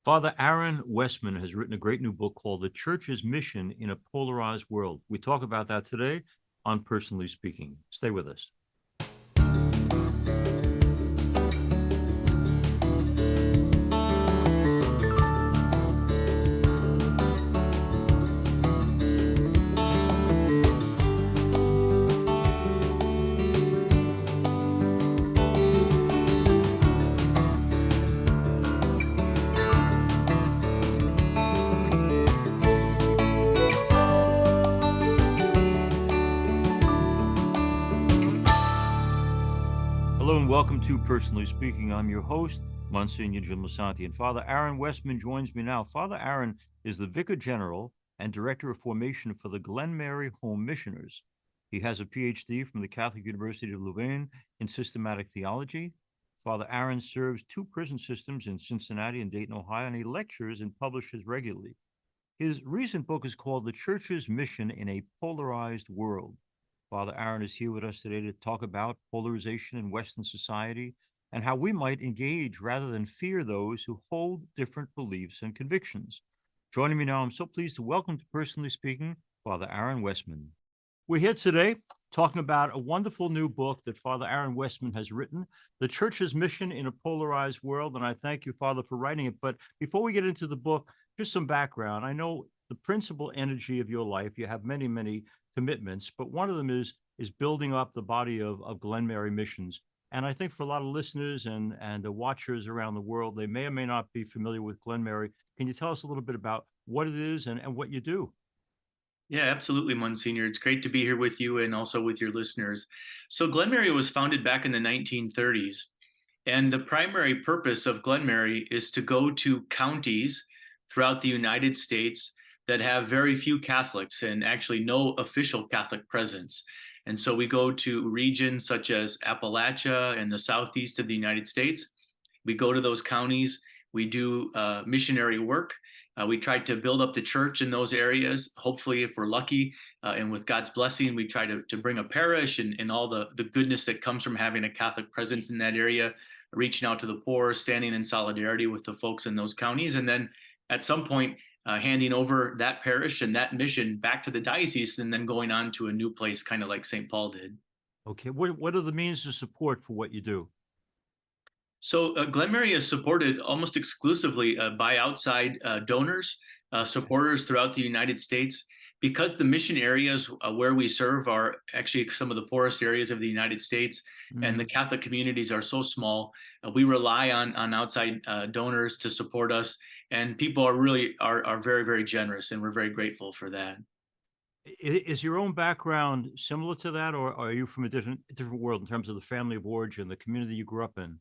Father Aaron Wessman has written a great new book called The Church's Mission in a Polarized World. We talk about that today on Personally Speaking. Stay with us. Hello and welcome to Personally Speaking. I'm your host, Msgr Jim Lisante, and Father Aaron Wessman joins me now. Father Aaron is the Vicar General and Director of Formation for the Glenmary Home Missioners. He has a Ph.D. from the Catholic University of Louvein in Systematic Theology. Father Aaron serves two prison systems in Cincinnati and Dayton, Ohio, and he lectures and publishes regularly. His recent book is called The Church's Mission in a Polarized World. Father Aaron is here with us today to talk about polarization in Western society and how we might engage rather than fear those who hold different beliefs and convictions. Joining me now, I'm so pleased to welcome to Personally Speaking, Father Aaron Wessman. We're here today talking about a wonderful new book that Father Aaron Wessman has written, The Church's Mission in a Polarized World. And I thank you, Father, for writing it. But before we get into the book, just some background. I know the principal energy of your life. You have many, many commitments, but one of them is building up the body of Glenmary missions. And I think for a lot of listeners and watchers around the world, they may or may not be familiar with Glenmary. Can you tell us a little bit about what it is and what you do? Yeah, absolutely, Monsignor. It's great to be here with you and also with your listeners. So, Glenmary was founded back in the 1930s, and the primary purpose of Glenmary is to go to counties throughout the United States that have very few Catholics and actually no official Catholic presence. And so we go to regions such as Appalachia and the southeast of the United States. We go to those counties, we do missionary work. We try to build up the church in those areas. Hopefully, if we're lucky and with God's blessing, we try to bring a parish and all the goodness that comes from having a Catholic presence in that area, reaching out to the poor, standing in solidarity with the folks in those counties. And then at some point, handing over that parish and that mission back to the diocese and then going on to a new place, kind of like St. Paul did. Okay, what are the means of support for what you do? So Glenmary is supported almost exclusively by outside donors, Okay. supporters throughout the United States. Because the mission areas where we serve are actually some of the poorest areas of the United States, and the Mm. Catholic communities are so small, we rely on outside donors to support us. And people are really are very very generous, and we're very grateful for that. Is your own background similar to that, or are you from a different world in terms of the family of origin, the community you grew up in?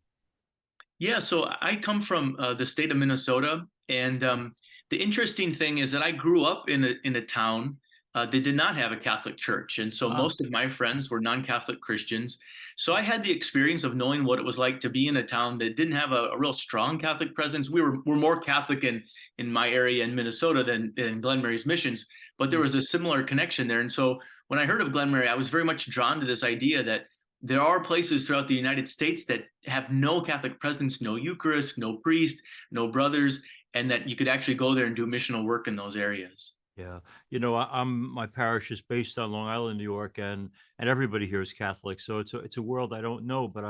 Yeah, so I come from the state of Minnesota, and Okay. the interesting thing is that I grew up in a town that did not have a Catholic church, and so Ah, most of my friends were non-Catholic Christians. So I had the experience of knowing what it was like to be in a town that didn't have a real strong Catholic presence. We're more Catholic in my area in Minnesota than Glenmary's missions, but there mm, was a similar connection there. And so when I heard of Glenmary, I was very much drawn to this idea that there are places throughout the United States that have no Catholic presence, no Eucharist, no priest, no brothers, and that you could actually go there and do missional work in those areas. yeah. My parish is based on Long Island, New York, and everybody here is Catholic. So it's a world I don't know, but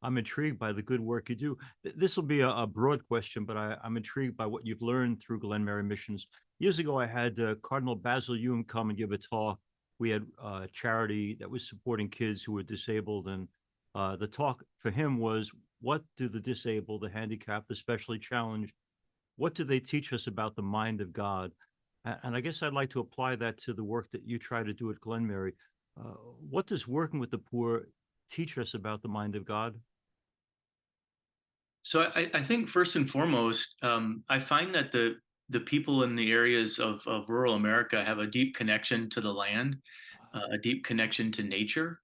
I'm intrigued by the good work you do. This will be a broad question, but I'm intrigued by what you've learned through Glenmary Missions. Years ago, I had Cardinal Basil Hume come and give a talk. We had a charity that was supporting kids who were disabled, and the talk for him was, what do the disabled, the handicapped, the specially challenged, what do they teach us about the mind of God? And I guess I'd like to apply that to the work that you try to do at Glenmary. What does working with the poor teach us about the mind of God? So I think first and foremost, I find that the people in the areas of rural America have a deep connection to the land, a deep connection to nature.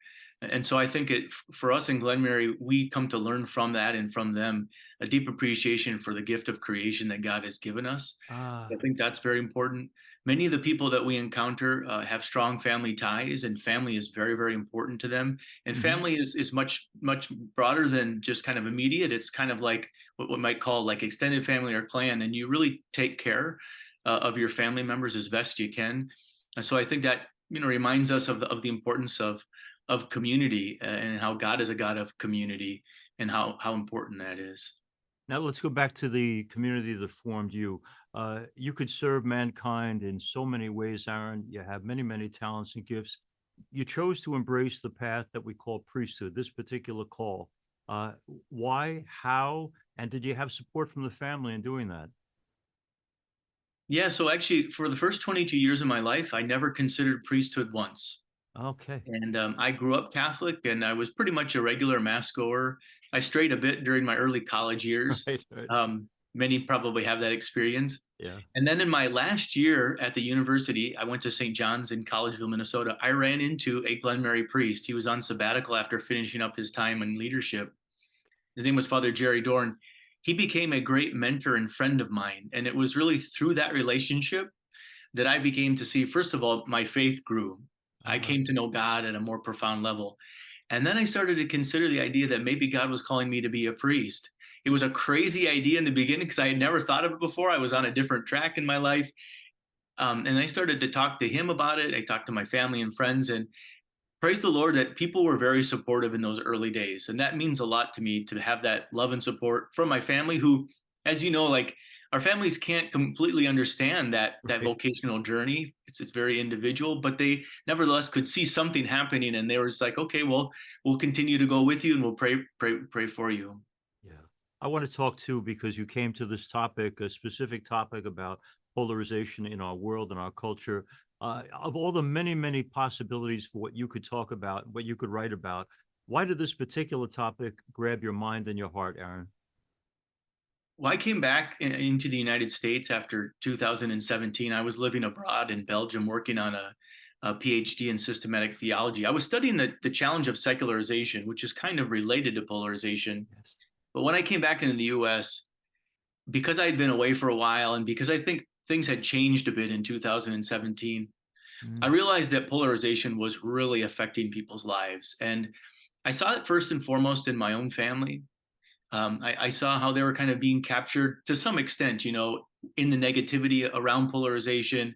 And so I think for us in Glenmary, we come to learn from that and from them a deep appreciation for the gift of creation that God has given us. I Ah, think that's very important. Many of the people that we encounter have strong family ties, and family is very, very important to them. And mhm. family is much, much broader than just kind of immediate. It's kind of like what we might call like extended family or clan, and you really take care of your family members as best you can. And so I think that reminds us of the importance of community and how God is a God of community and how important that is. Now let's go back to the community that formed you. You could serve mankind in so many ways, Aaron. You have many, many talents and gifts. You chose to embrace the path that we call priesthood, this particular call. Uh, why, how, and did you have support from the family in doing that? Yeah, so actually, for the first 22 years of my life, I never considered priesthood once. Okay. And I grew up Catholic and I was pretty much a regular mass goer. I strayed a bit during my early college years. Right, right. Many probably have that experience. Yeah. And then in my last year at the university, I went to St. John's in Collegeville, Minnesota. I ran into a Glenmary priest. He was on sabbatical after finishing up his time in leadership. His name was Father Jerry Dorn. He became a great mentor and friend of mine. And it was really through that relationship that I began to see, first of all, my faith grew. I Uh, came to know God at a more profound level. And then I started to consider the idea that maybe God was calling me to be a priest. It was a crazy idea in the beginning because I had never thought of it before. I was on a different track in my life. And I started to talk to him about it. I talked to my family and friends, and praise the Lord that people were very supportive in those early days. And that means a lot to me to have that love and support from my family who, as you know, like our families can't completely understand that right. vocational journey. It's very individual, but they nevertheless could see something happening and they were just like, okay, well, we'll continue to go with you and we'll pray for you. Yeah. I want to talk too, because you came to this topic, a specific topic about polarization in our world and our culture. Of all the many, many possibilities for what you could talk about, what you could write about, why did this particular topic grab your mind and your heart, Aaron? Well, I came back into the United States after 2017. I was living abroad in Belgium working on a PhD in systematic theology. I was studying the challenge of secularization, which is kind of related to polarization. Yes. But when I came back into the US, because I had been away for a while and because I think things had changed a bit in 2017, I Mm, realized that polarization was really affecting people's lives. And I saw it first and foremost in my own family. I saw how they were kind of being captured to some extent, in the negativity around polarization.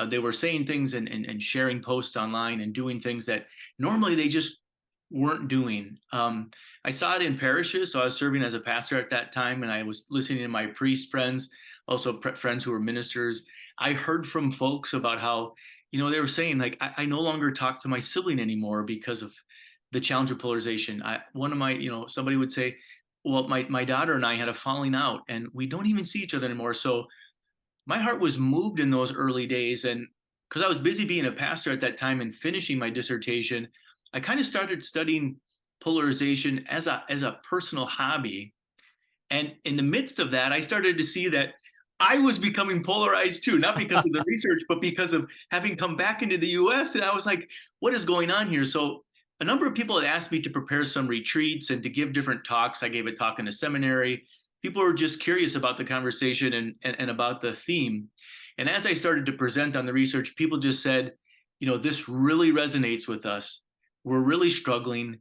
They were saying things and sharing posts online and doing things that normally they just weren't doing. I saw it in parishes. So I was serving as a pastor at that time, and I was listening to my priest friends, also friends who were ministers. I heard from folks about how, they were saying, like, I no longer talk to my sibling anymore because of the challenge of polarization. One of my, somebody would say, well, my daughter and I had a falling out and we don't even see each other anymore. So my heart was moved in those early days. And because I was busy being a pastor at that time and finishing my dissertation, I kind of started studying polarization as a personal hobby. And in the midst of that, I started to see that I was becoming polarized too, not because of the research, but because of having come back into the US. And I was like, what is going on here? So a number of people had asked me to prepare some retreats and to give different talks. I gave a talk in a seminary. People were just curious about the conversation and about the theme. And as I started to present on the research, people just said, this really resonates with us. We're really struggling.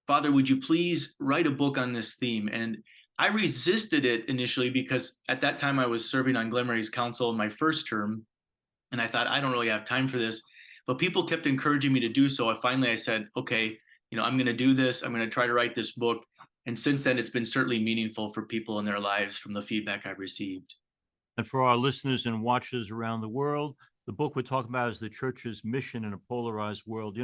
Father, would you please write a book on this theme? And I resisted it initially because at that time I was serving on Glenmary's council in my first term. And I thought, I don't really have time for this. But people kept encouraging me to do so. I said, okay, I'm going to do this. I'm going to try to write this book. And since then, it's been certainly meaningful for people in their lives from the feedback I've received. And for our listeners and watchers around the world, the book we're talking about is The Church's Mission in a Polarized World.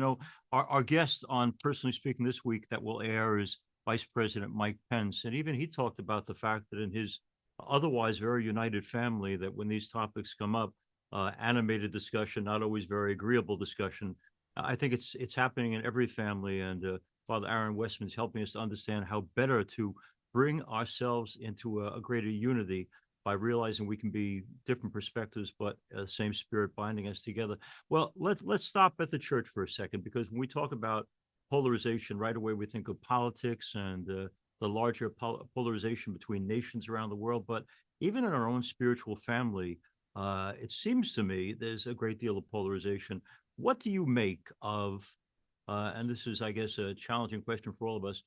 Our guest on Personally Speaking this week that will air is Vice President Mike Pence. And even he talked about the fact that in his otherwise very united family, that when these topics come up, animated discussion, not always very agreeable discussion. I think it's happening in every family. And Father Aaron Wessman is helping us to understand how better to bring ourselves into a greater unity by realizing we can be different perspectives, but same spirit binding us together. Well, let's stop at the church for a second, because when we talk about polarization, right away we think of politics and the larger polarization between nations around the world. But even in our own spiritual family, it seems to me there's a great deal of polarization. What do you make of, and this is, I guess, a challenging question for all of us,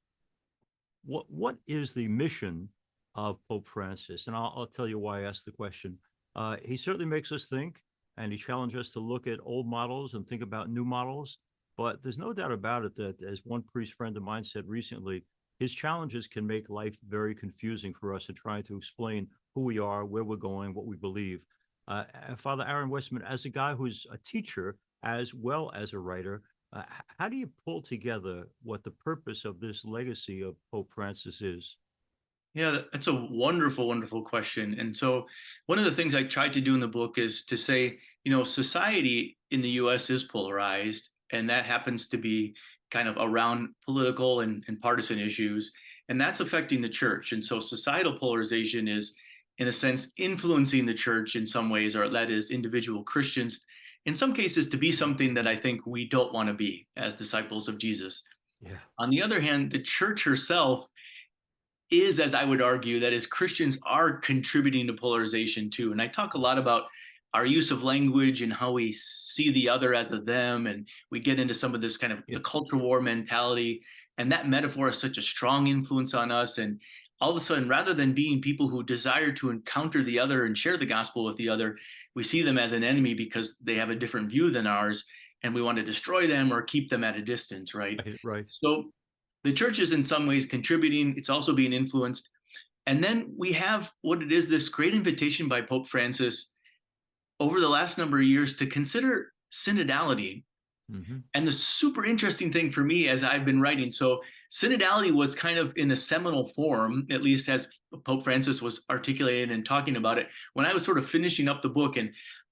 what is the mission of Pope Francis? And I'll tell you why I asked the question. He certainly makes us think, and he challenged us to look at old models and think about new models. But there's no doubt about it that, as one priest friend of mine said recently, his challenges can make life very confusing for us in trying to explain who we are, where we're going, what we believe. Father Aaron Wessman, as a guy who's a teacher as well as a writer, how do you pull together what the purpose of this legacy of Pope Francis is? Yeah, that's a wonderful, wonderful question. And so, one of the things I tried to do in the book is to say, society in the US is polarized, and that happens to be kind of around political and partisan issues, and that's affecting the church. And so, societal polarization is, in a sense, influencing the church in some ways, or that is, individual Christians, in some cases, to be something that I think we don't want to be as disciples of Jesus. Yeah. On the other hand, the church herself is, as I would argue, that as Christians are contributing to polarization too. And I talk a lot about our use of language and how we see the other as a them. And we get into some of this kind of Yeah. the culture war mentality. And that metaphor has such a strong influence on us. And all of a sudden, rather than being people who desire to encounter the other and share the gospel with the other, we see them as an enemy because they have a different view than ours. And we want to destroy them or keep them at a distance, right? Right. Right. So the church is in some ways contributing, it's also being influenced. And then we have what it is, this great invitation by Pope Francis over the last number of years to consider synodality. Mm-hmm. And the super interesting thing for me as I've been writing, so synodality was kind of in a seminal form, at least as Pope Francis was articulating and talking about it, when I was sort of finishing up the book. And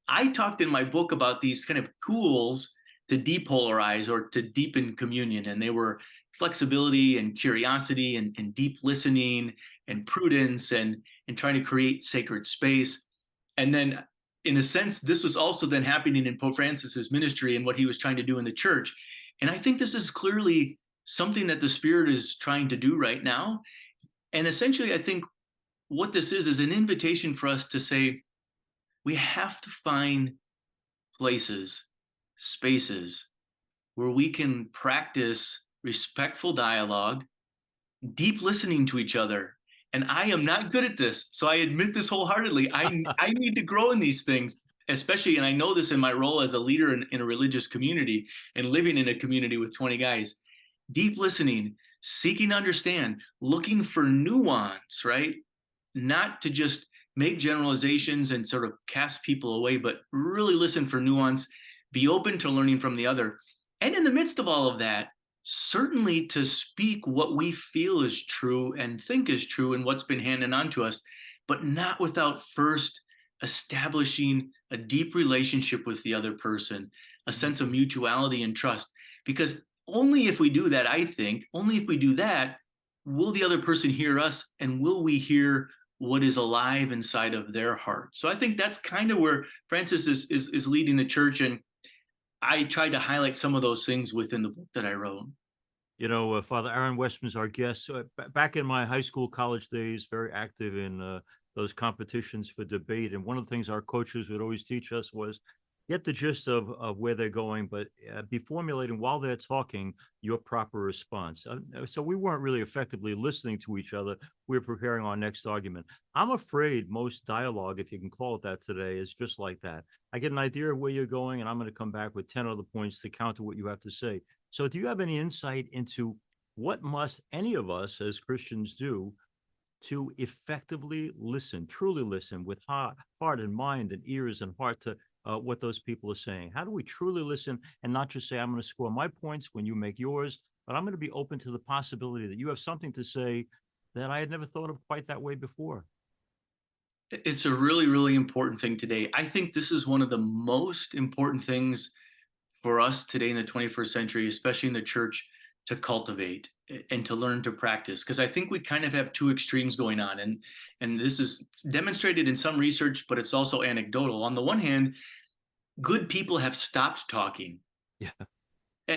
I talked in my book about these kind of tools to depolarize or to deepen communion. And they were flexibility and curiosity and deep listening and prudence and trying to create sacred space. And then, in a sense, this was also then happening in Pope Francis's ministry and what he was trying to do in the church. And I think this is clearly something that the Spirit is trying to do right now. And essentially, I think what this is an invitation for us to say, we have to find places, spaces where we can practice respectful dialogue, deep listening to each other. And I am not good at this. So I admit this wholeheartedly. I need to grow in these things, especially, and I know this in my role as a leader in a religious community and living in a community with 20 guys. Deep listening, seeking to understand, looking for nuance, right? Not to just make generalizations and sort of cast people away, but really listen for nuance, be open to learning from the other. And in the midst of all of that, certainly to speak what we feel is true and think is true and what's been handed on to us, but not without first establishing a deep relationship with the other person, a sense of mutuality and trust. Because only if we do that, I think, only if we do that, will the other person hear us and will we hear what is alive inside of their heart. So I think that's kind of where Francis is leading the church. And I tried to highlight some of those things within the book that I wrote. Father Aaron Westman is our guest. Back in my high school, college days, very active in those competitions for debate. And one of the things our coaches would always teach us was get the gist of where they're going, but be formulating while they're talking your proper response. So we weren't really effectively listening to each other. We were preparing our next argument. I'm afraid most dialogue, if you can call it that today, is just like that. I get an idea of where you're going, and I'm going to come back with 10 other points to counter what you have to say. So do you have any insight into what must any of us as Christians do to effectively listen, truly listen with heart and mind and ears and heart to what those people are saying? How do we truly listen and not just say, I'm going to score my points when you make yours, but I'm going to be open to the possibility that you have something to say that I had never thought of quite that way before? It's a really, really important thing today. I think this is one of the most important things for us today in the 21st century, especially in the church, to cultivate and to learn to practice. Because I think we kind of have two extremes going on. And this is demonstrated in some research, but it's also anecdotal. On the one hand, good people have stopped talking. Yeah.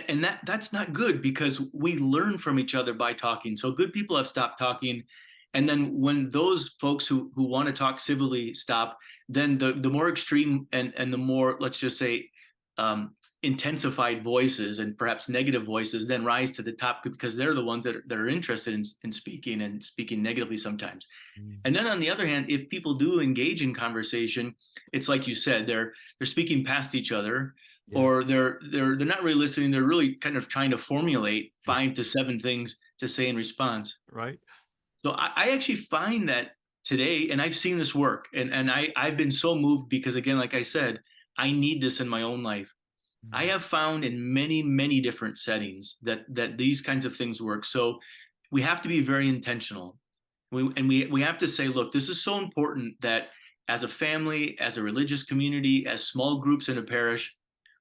And that's not good, because we learn from each other by talking. So good people have stopped talking, and then when those folks who want to talk civilly stop, then the more extreme and the more, let's just say, intensified voices and perhaps negative voices then rise to the top, because they're the ones that are interested in speaking, and speaking negatively sometimes. Mm. And then on the other hand, if people do engage in conversation, it's like you said, they're speaking past each other, Yeah. or they're not really listening. They're really kind of trying to formulate Yeah. 5 to 7 things to say in response. Right. So I actually find that today, and I've seen this work, and I've been so moved, because again, like I said, I need this in my own life. I Mm. have found in many, many different settings that these kinds of things work. So we have to be very intentional. We have to say, look, this is so important that as a family, as a religious community, as small groups in a parish,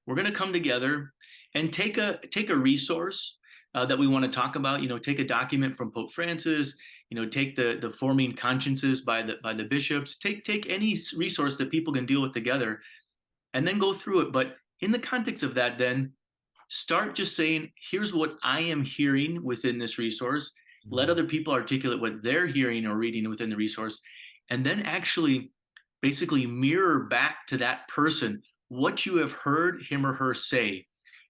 we're going to come together and take a resource that we want to talk about. Take a document from Pope Francis. Take the forming consciences by the bishops. Take any resource that people can deal with together, and then go through it. But in the context of that, then start just saying, here's what I am hearing within this resource. Let Mm. other people articulate what they're hearing or reading within the resource. And then actually basically mirror back to that person what you have heard him or her say.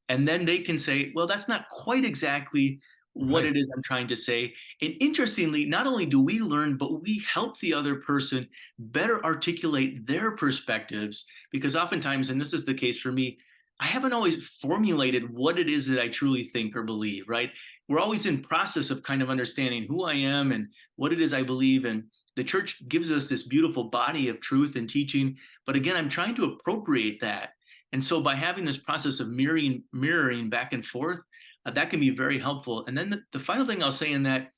And then they can say, well, that's not quite exactly what Right. it is I'm trying to say. And interestingly, not only do we learn, but we help the other person better articulate their perspectives. Because oftentimes, and this is the case for me, I haven't always formulated what it is that I truly think or believe, right? We're always in process of kind of understanding who I am and what it is I believe. And the church gives us this beautiful body of truth and teaching. But again, I'm trying to appropriate that. And so by having this process of mirroring back and forth, that can be very helpful. And then the final thing I'll say in that,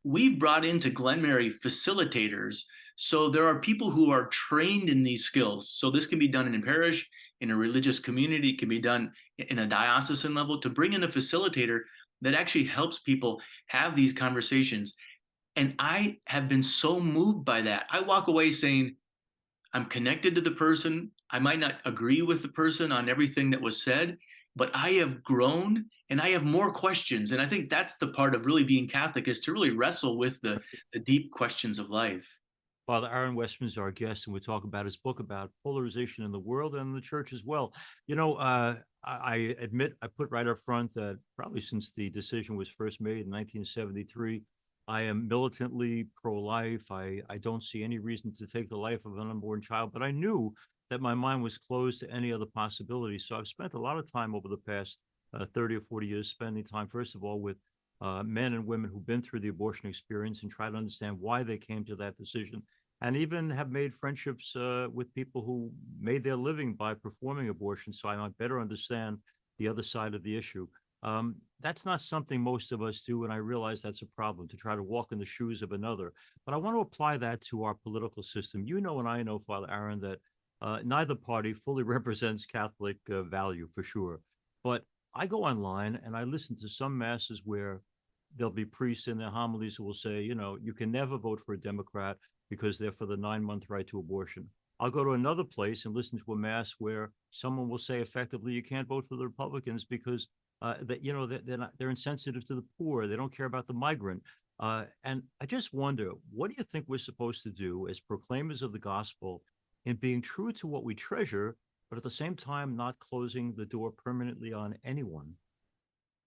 we've brought into Glenmary facilitators. So there are people who are trained in these skills. So this can be done in a parish, in a religious community, it can be done in a diocesan level, to bring in a facilitator that actually helps people have these conversations. And I have been so moved by that. I walk away saying, I'm connected to the person. I might not agree with the person on everything that was said, but I have grown and I have more questions. And I think that's the part of really being Catholic, is to really wrestle with the deep questions of life. Father Aaron Wessman is our guest, and we're talking about his book about polarization in the world and the church as well. I admit, I put right up front that probably since the decision was first made in 1973, I am militantly pro-life. I don't see any reason to take the life of an unborn child, but I knew that my mind was closed to any other possibility. So I've spent a lot of time over the past 30 or 40 years spending time, first of all, with men and women who've been through the abortion experience and try to understand why they came to that decision, and even have made friendships with people who made their living by performing abortion, so I might better understand the other side of the issue. That's not something most of us do, and I realize that's a problem, to try to walk in the shoes of another. But I want to apply that to our political system. You know, and I know, Father Aaron, that neither party fully represents Catholic value for sure. But I go online and I listen to some masses where there'll be priests in their homilies who will say, you can never vote for a Democrat because they're for the 9-month right to abortion. I'll go to another place and listen to a mass where someone will say effectively, you can't vote for the Republicans because they're insensitive to the poor. They don't care about the migrant. And I just wonder, what do you think we're supposed to do as proclaimers of the gospel in being true to what we treasure, but at the same time not closing the door permanently on anyone?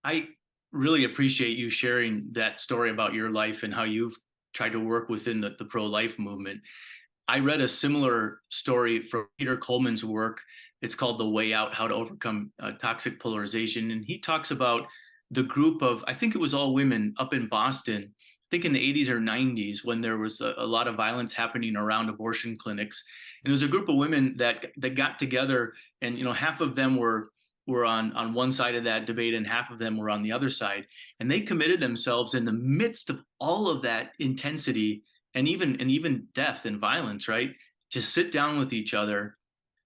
I really appreciate you sharing that story about your life and how you've tried to work within the pro-life movement. I read a similar story from Peter Coleman's work. It's called The Way Out: How to Overcome Toxic Polarization. And he talks about the group of, I think it was all women up in Boston, I think in the 80s or 90s, when there was a lot of violence happening around abortion clinics. And there was a group of women that got together, and half of them were on one side of that debate and half of them were on the other side. And they committed themselves in the midst of all of that intensity and even death and violence, right? To sit down with each other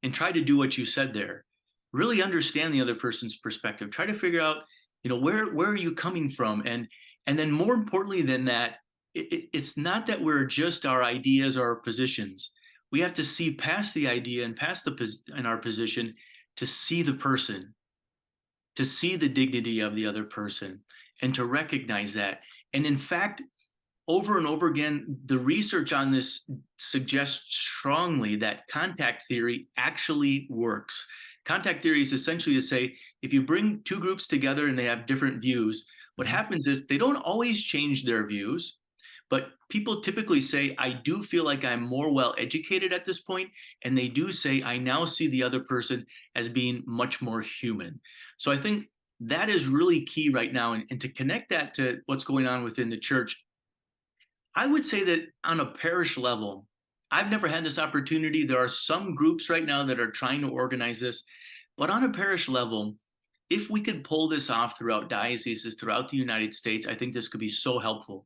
and try to do what you said there. Really understand the other person's perspective. Try to figure out, where are you coming from? And then more importantly than that, it's not that we're just our ideas or our positions. We have to see past the idea and past and our position, to see the person, to see the dignity of the other person and to recognize that. And in fact, over and over again, the research on this suggests strongly that contact theory actually works. Contact theory is essentially to say, if you bring two groups together and they have different views, what happens is they don't always change their views, but people typically say, I do feel like I'm more well educated at this point, and they do say, I now see the other person as being much more human. So I think that is really key right now. And to connect that to what's going on within the church, I would say that on a parish level, I've never had this opportunity. There are some groups right now that are trying to organize this, but on a parish level, if we could pull this off throughout dioceses throughout the United States, I think this could be so helpful.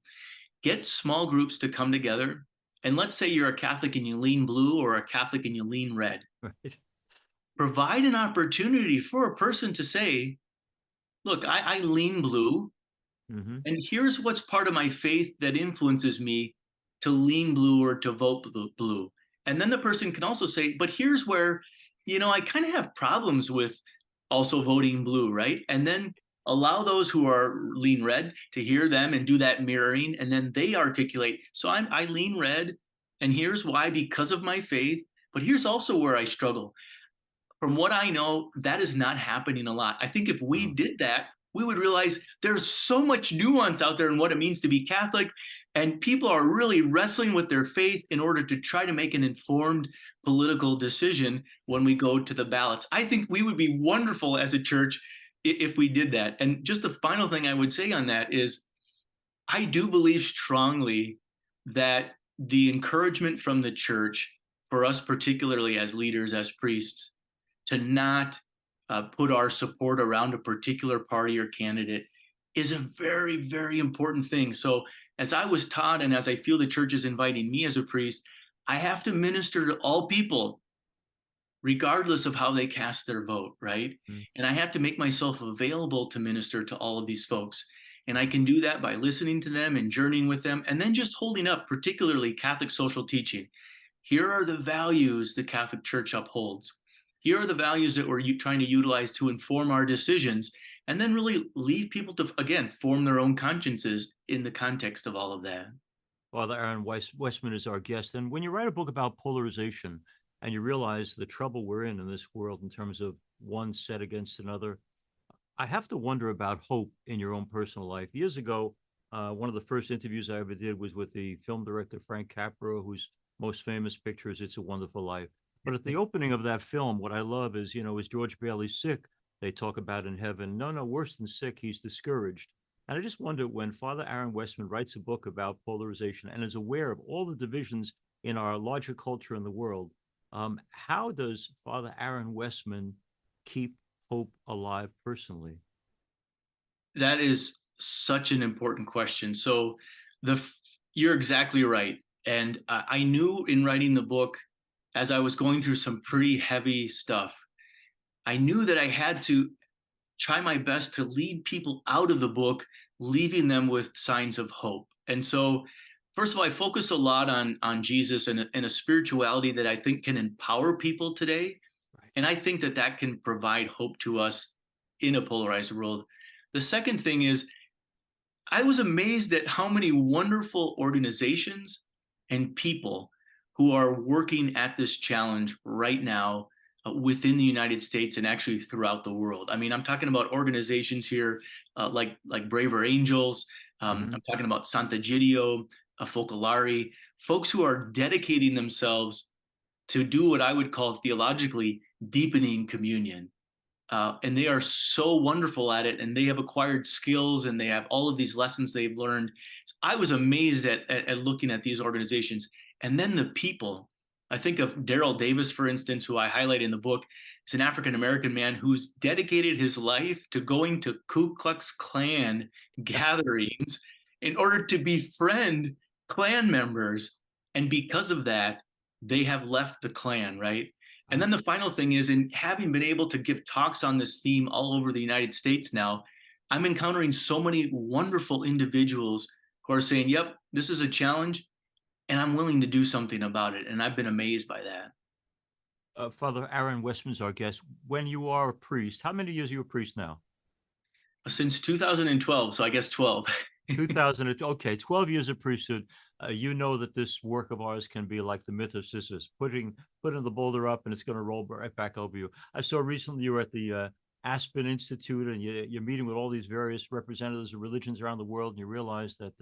Get small groups to come together. And let's say you're a Catholic and you lean blue, or a Catholic and you lean red. Right. Provide an opportunity for a person to say, look, I lean blue, and here's what's part of my faith that influences me to lean blue or to vote blue. And then the person can also say, but here's where, I kind of have problems with also voting blue, right? And then allow those who are lean red to hear them and do that mirroring. And then they articulate, so I lean red, and here's why, because of my faith, but here's also where I struggle. From what I know, that is not happening a lot. I think if we did that, we would realize there's so much nuance out there in what it means to be Catholic, and people are really wrestling with their faith in order to try to make an informed political decision when we go to the ballots. I think we would be wonderful as a church if we did that. And just the final thing I would say on that is, I do believe strongly that the encouragement from the church, for us particularly as leaders, as priests, to not put our support around a particular party or candidate is a very, very important thing. So as I was taught, and as I feel the church is inviting me as a priest, I have to minister to all people, regardless of how they cast their vote, right? And I have to make myself available to minister to all of these folks. And I can do that by listening to them and journeying with them, and then just holding up, particularly Catholic social teaching. Here are the values the Catholic Church upholds. Here are the values that we're trying to utilize to inform our decisions, and then really leave people to, again, form their own consciences in the context of all of that. Father Aaron Wessman is our guest. And when you write a book about polarization and you realize the trouble we're in this world in terms of one set against another, I have to wonder about hope in your own personal life. Years ago, one of the first interviews I ever did was with the film director Frank Capra, whose most famous picture is It's a Wonderful Life. But at the opening of that film, what I love is, is George Bailey sick? They talk about in heaven. No, worse than sick, he's discouraged. And I just wonder, when Father Aaron Wessman writes a book about polarization and is aware of all the divisions in our larger culture in the world, how does Father Aaron Wessman keep hope alive personally? That is such an important question. So you're exactly right. And I knew in writing the book, as I was going through some pretty heavy stuff, I knew that I had to try my best to lead people out of the book, leaving them with signs of hope. And so, first of all, I focus a lot on Jesus and a spirituality that I think can empower people today. Right. And I think that can provide hope to us in a polarized world. The second thing is, I was amazed at how many wonderful organizations and people who are working at this challenge right now within the United States and actually throughout the world. I mean, I'm talking about organizations here like Braver Angels. I'm talking about Sant'Egidio, Focolari, folks who are dedicating themselves to do what I would call theologically deepening communion. And they are so wonderful at it, and they have acquired skills, and they have all of these lessons they've learned. I was amazed at looking at these organizations. And then the people. I think of Daryl Davis, for instance, who I highlight in the book. He's an African-American man who's dedicated his life to going to Ku Klux Klan gatherings in order to befriend Klan members. And because of that, they have left the Klan, right? And then the final thing is, in having been able to give talks on this theme all over the United States now, I'm encountering so many wonderful individuals who are saying, yep, this is a challenge, and I'm willing to do something about it. And I've been amazed by that. Father Aaron Westman's our guest. When you are a priest, how many years are you a priest now? Since 2012, so I guess 12. 2000, okay, 12 years of priesthood. You know that this work of ours can be like the myth of Sisyphus, putting the boulder up and it's going to roll right back over you. I saw recently you were at the Aspen Institute and you're meeting with all these various representatives of religions around the world, and you realize that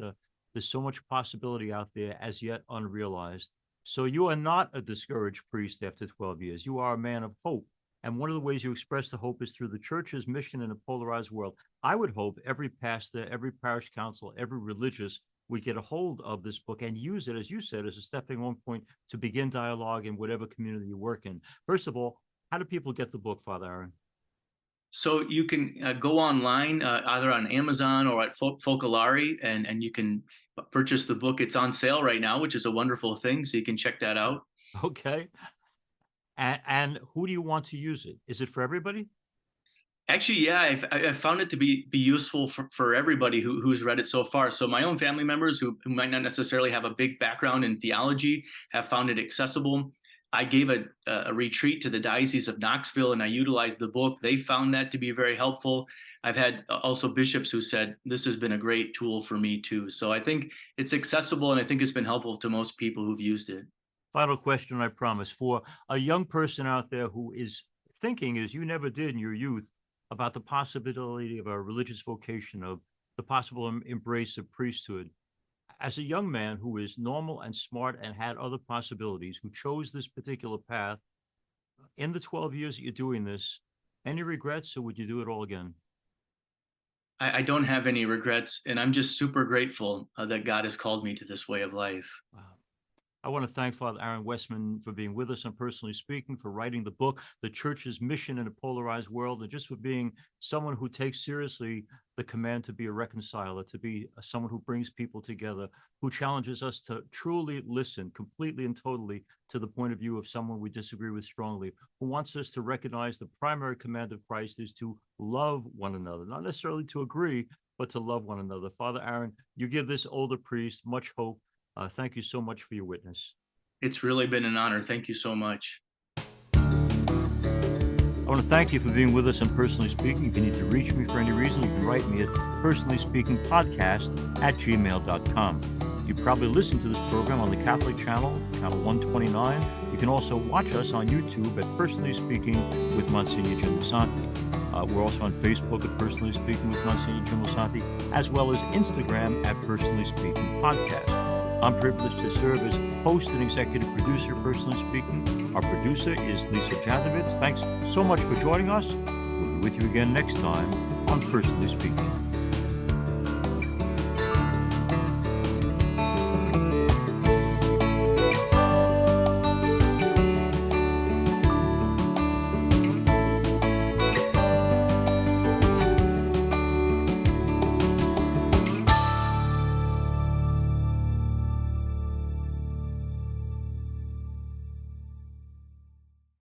there's so much possibility out there as yet unrealized. So you are not a discouraged priest after 12 years. You are a man of hope. And one of the ways you express the hope is through the church's mission in a polarized world. I would hope every pastor, every parish council, every religious would get a hold of this book and use it, as you said, as a stepping on point to begin dialogue in whatever community you work in. First of all, how do people get the book, Father Aaron? So you can go online, either on Amazon or at Focolari, and you can purchase the book. It's on sale right now, which is a wonderful thing. So you can check that out. Okay. And who do you want to use it? Is it for everybody? Actually, yeah, I've found it to be useful for everybody who's read it so far. So my own family members who might not necessarily have a big background in theology have found it accessible. I gave a retreat to the Diocese of Knoxville and I utilized the book. They found that to be very helpful. I've had also bishops who said, this has been a great tool for me too. So I think it's accessible and I think it's been helpful to most people who've used it. Final question, I promise. For a young person out there who is thinking, as you never did in your youth, about the possibility of a religious vocation, of the possible embrace of priesthood, as a young man who is normal and smart and had other possibilities, who chose this particular path, in the 12 years that you're doing this, any regrets, or would you do it all again? I don't have any regrets, and I'm just super grateful that God has called me to this way of life. Wow. I want to thank Father Aaron Wessman for being with us on Personally Speaking, for writing the book, The Church's Mission in a Polarized World, and just for being someone who takes seriously the command to be a reconciler, to be someone who brings people together, who challenges us to truly listen completely and totally to the point of view of someone we disagree with strongly, who wants us to recognize the primary command of Christ is to love one another, not necessarily to agree, but to love one another. Father Aaron, you give this older priest much hope. Thank you so much for your witness. It's really been an honor. Thank you so much. I want to thank you for being with us on Personally Speaking. If you need to reach me for any reason, you can write me at personallyspeakingpodcast@gmail.com. You probably listen to this program on the Catholic channel, channel 129. You can also watch us on YouTube at Personally Speaking with Msgr Jim Lisante. We're also on Facebook at Personally Speaking with Msgr Jim Lisante, as well as Instagram at Personally Speaking Podcast. I'm privileged to serve as host and executive producer, Personally Speaking. Our producer is Lisa Jadovitz. Thanks so much for joining us. We'll be with you again next time on Personally Speaking.